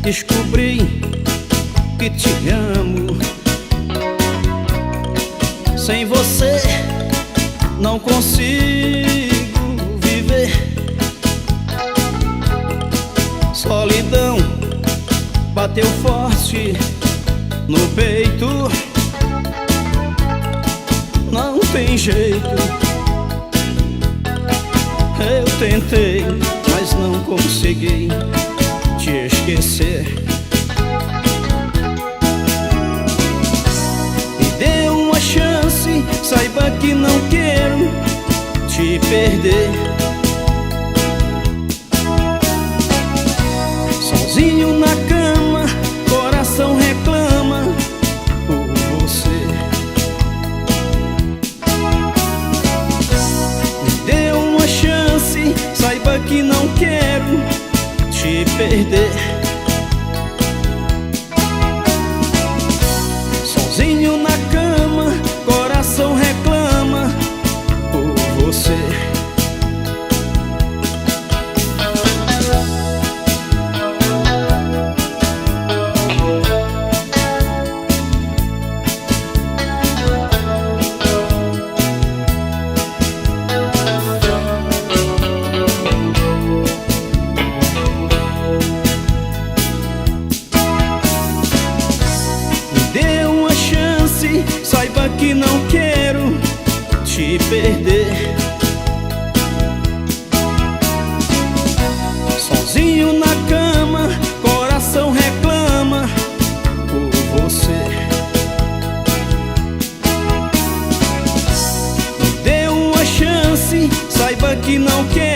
Descobri que te amo. Sem você não consigo viver. Solidão bateu forte no peito. Não tem jeito. Eu tentei, mas não consegui te esquecer. Me dê uma chance, saiba que não quero te perder. Sozinho na cama, coração reclama por você. Me dê uma chance, saiba que não quero te perder. Sozinho na cama, coração reclama por você. Saiba que não quero te perder. Sozinho na cama, coração reclama por você. Me dê uma chance, saiba que não quero